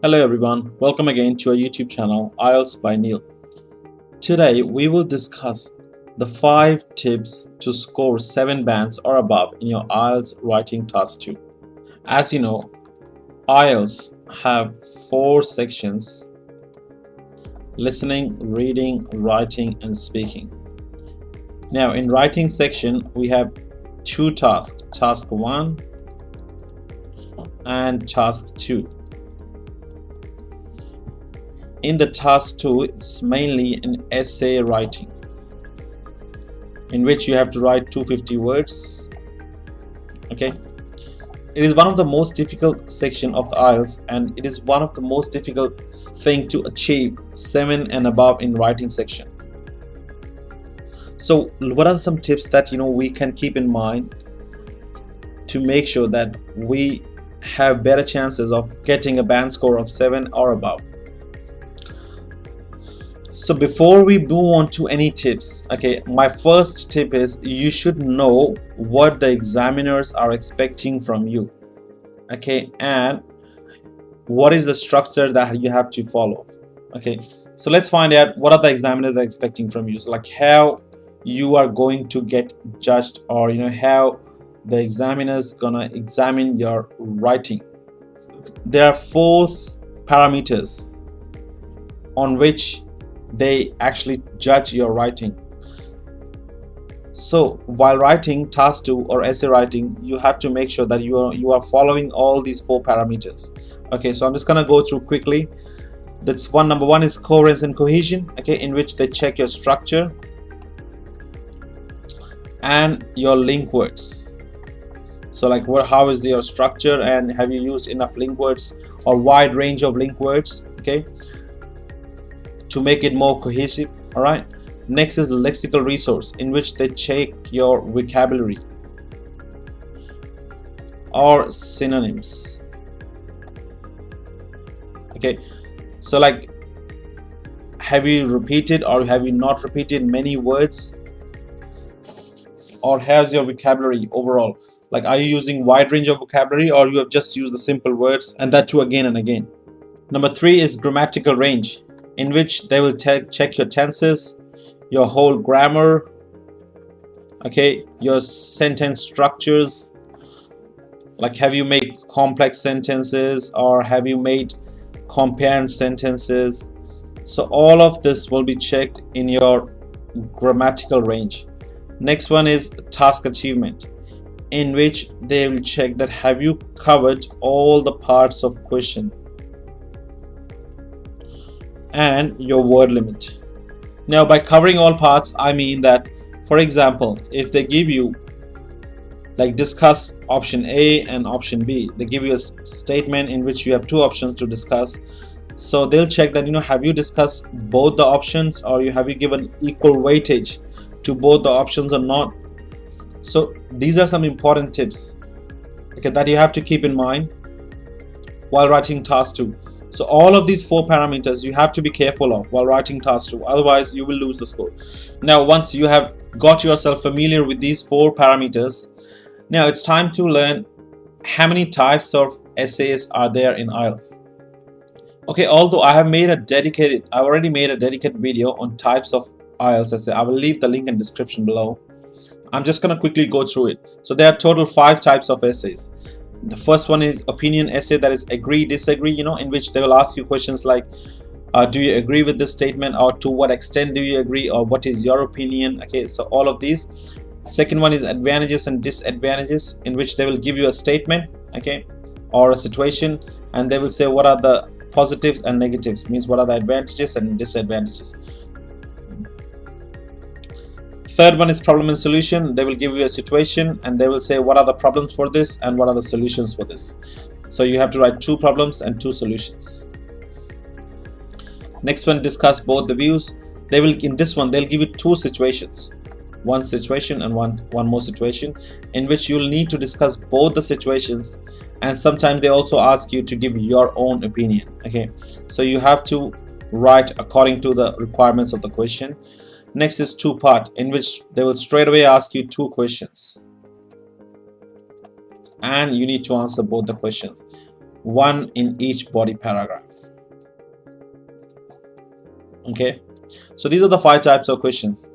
Hello everyone, welcome again to our YouTube channel IELTS by Neil. Today we will discuss the 5 tips to score 7 bands or above in your IELTS writing task 2. As you know, IELTS have 4 sections: listening, reading, writing and speaking. Now in writing section we have 2 tasks, task 1 and task 2. In the task 2, it's mainly an essay writing, in which you have to write 250 words. Okay, it is one of the most difficult section of the IELTS, and it is one of the most difficult thing to achieve 7 and above in writing section. So what are some tips that we can keep in mind to make sure that we have better chances of getting a band score of 7 or above? So before we move on to any tips, okay, my first tip is you should know what the examiners are expecting from you, okay, and what is the structure that you have to follow. Okay, so let's find out what are the examiners are expecting from you. So like how you are going to get judged, or how the examiners gonna examine your writing. There are 4 parameters on which they actually judge your writing. So while writing task 2 or essay writing, you have to make sure that you are following all these 4 parameters. Okay, so I'm just gonna go through quickly. That's number one is coherence and cohesion, okay, in which they check your structure and your link words. So like how is your structure, and have you used enough link words or wide range of link words, okay, to make it more cohesive. All right, next is the lexical resource, in which they check your vocabulary or synonyms. Okay, so like have you repeated or have you not repeated many words, or how's your vocabulary overall? Like, are you using wide range of vocabulary, or you have just used the simple words, and that too again and again? Number 3 is grammatical range, in which they will check your tenses, your whole grammar, okay, your sentence structures. Like, have you made complex sentences, or have you made compound sentences? So all of this will be checked in your grammatical range. Next one is task achievement, in which they will check that have you covered all the parts of question, and your word limit. Now by covering all parts, I mean that, for example, if they give you like discuss option A and option B, they give you a statement in which you have 2 options to discuss. So they'll check that have you discussed both the options, or have you given equal weightage to both the options or not. So these are some important tips, okay, that you have to keep in mind while writing task 2. So all of these 4 parameters you have to be careful of while writing task 2, otherwise you will lose the score. Now once you have got yourself familiar with these 4 parameters, now it's time to learn how many types of essays are there in IELTS. Okay, although I've already made a dedicated video on types of IELTS essay. I will leave the link in description below. I'm just gonna quickly go through it. So there are total 5 types of essays. The first one is opinion essay, that is agree, disagree, in which they will ask you questions like do you agree with this statement, or to what extent do you agree, or what is your opinion. Okay, so all of these. Second one is advantages and disadvantages, in which they will give you a statement, okay, or a situation, and they will say what are the positives and negatives, means what are the advantages and disadvantages. Third one is problem and solution. They will give you a situation, and they will say what are the problems for this and what are the solutions for this. So you have to write 2 problems and 2 solutions. Next one, discuss both the views. In this one they'll give you 2 situations, one situation and one more situation, in which you'll need to discuss both the situations, and sometimes they also ask you to give your own opinion. Okay, so you have to write according to the requirements of the question. Next is 2-part, in which they will straight away ask you 2 questions, and you need to answer both the questions. one in each body paragraph. Okay, so these are the 5 types of questions.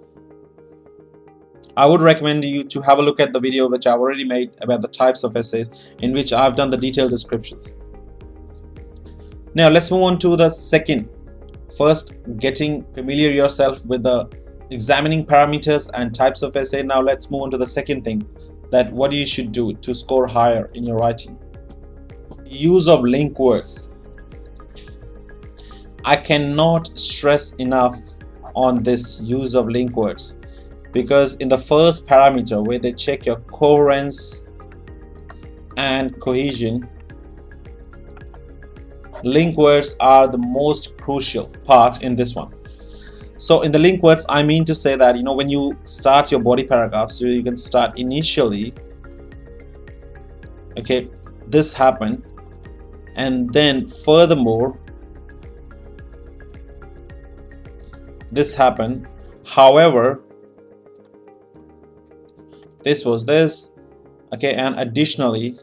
I would recommend you to have a look at the video which I've already made about the types of essays, in which I've done the detailed descriptions. Now let's move on to the second. First, getting familiar yourself with the examining parameters and types of essay. Now let's move on to the second thing, that what you should do to score higher in your writing. Use of link words. I cannot stress enough on this use of link words, because in the first parameter where they check your coherence and cohesion, link words are the most crucial part in this one. So in the link words, I mean to say that, when you start your body paragraph, so you can start initially, okay, this happened, and then furthermore this happened, however this was this, okay, and additionally,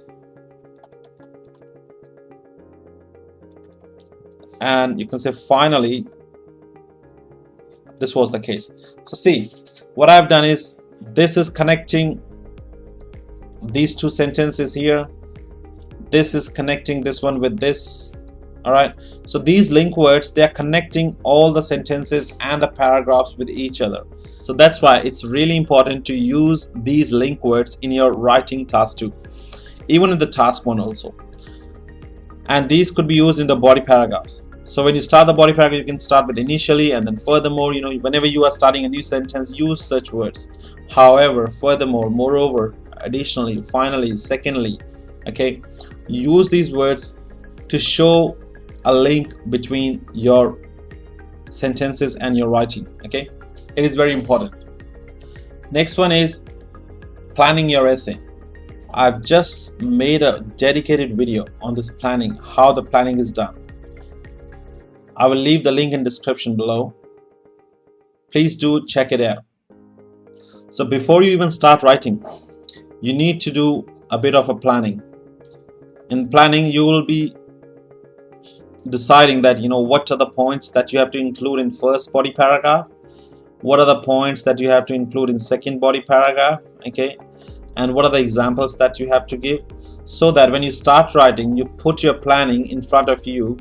and you can say finally this was the case. So see, what I've done is, this is connecting these 2 sentences here, this is connecting this one with this. All right, so these link words, they are connecting all the sentences and the paragraphs with each other. So that's why it's really important to use these link words in your writing task 2, even in the task 1 also. And these could be used in the body paragraphs. So when you start the body paragraph, you can start with initially, and then furthermore, whenever you are starting a new sentence, use such words. However, furthermore, moreover, additionally, finally, secondly, okay, use these words to show a link between your sentences and your writing. Okay, it is very important. Next one is planning your essay. I've just made a dedicated video on this planning, how the planning is done. I will leave the link in description below. Please do check it out. So before you even start writing, you need to do a bit of a planning. In planning, you will be deciding that what are the points that you have to include in first body paragraph, what are the points that you have to include in second body paragraph, okay, and what are the examples that you have to give, so that when you start writing, you put your planning in front of you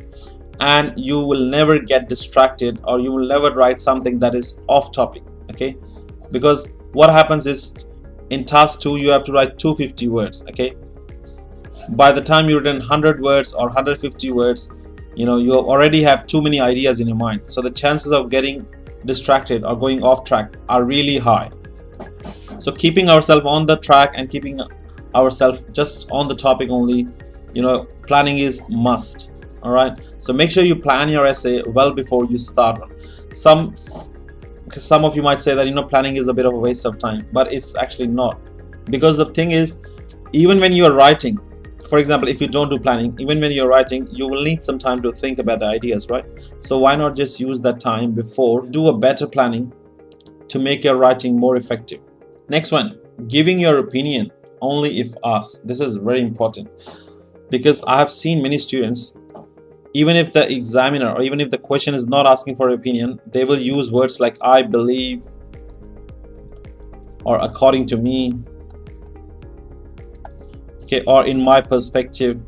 and you will never get distracted, or you will never write something that is off topic. Okay, because what happens is, in task 2 you have to write 250 words. Okay, by the time you've written 100 words or 150 words, you already have too many ideas in your mind, so the chances of getting distracted or going off track are really high. So keeping ourselves on the track and keeping ourselves just on the topic only, planning is must. All right, so make sure you plan your essay well before you start. Some of you might say that planning is a bit of a waste of time, but it's actually not, because the thing is, even when you are writing, for example, if you don't do planning, even when you're writing, you will need some time to think about the ideas, right? So why not just use that time before, do a better planning to make your writing more effective. Next one, giving your opinion only if asked. This is very important, because I have seen many students, even if the examiner or even if the question is not asking for opinion, they will use words like I believe or according to me, okay, or in my perspective.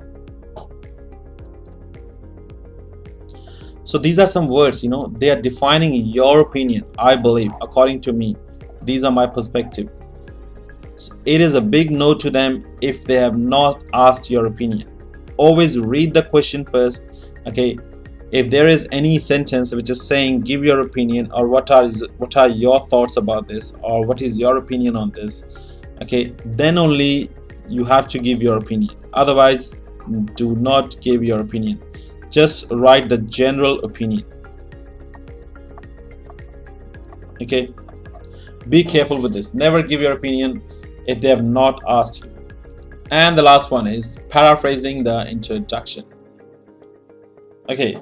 So these are some words, they are defining your opinion. I believe, according to me, these are my perspective. So it is a big no to them if they have not asked your opinion. Always read the question first. Okay, if there is any sentence which is saying give your opinion, or what are your thoughts about this, or what is your opinion on this, okay, then only you have to give your opinion. Otherwise, do not give your opinion. Just write the general opinion. Okay, be careful with this. Never give your opinion if they have not asked you. And the last one is paraphrasing the introduction. Okay,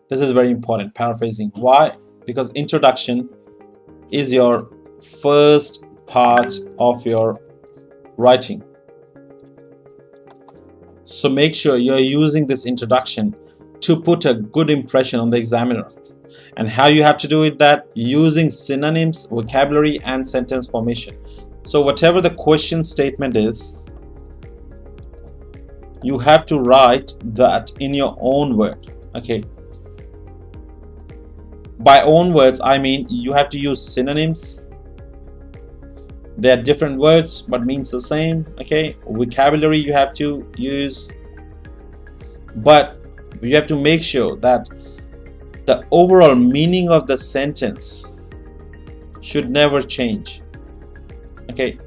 this is very important, paraphrasing. Why? Because introduction is your first part of your writing. So make sure you're using this introduction to put a good impression on the examiner. And how you have to do it, that using synonyms, vocabulary, and sentence formation. So whatever the question statement is, you have to write that in your own word. Okay, by own words I mean you have to use synonyms. They're different words but means the same. Okay, vocabulary you have to use, but you have to make sure that the overall meaning of the sentence should never change. Okay,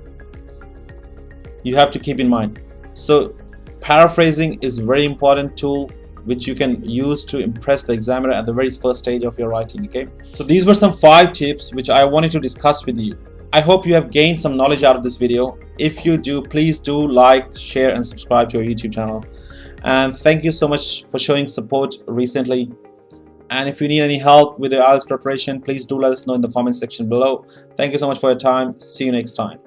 you have to keep in mind. So paraphrasing is a very important tool which you can use to impress the examiner at the very first stage of your writing. Okay, so these were some 5 tips which I wanted to discuss with you. I hope you have gained some knowledge out of this video. If you do, please do like, share, and subscribe to our YouTube channel. And thank you so much for showing support recently. And if you need any help with your IELTS preparation, please do let us know in the comment section below. Thank you so much for your time. See you next time.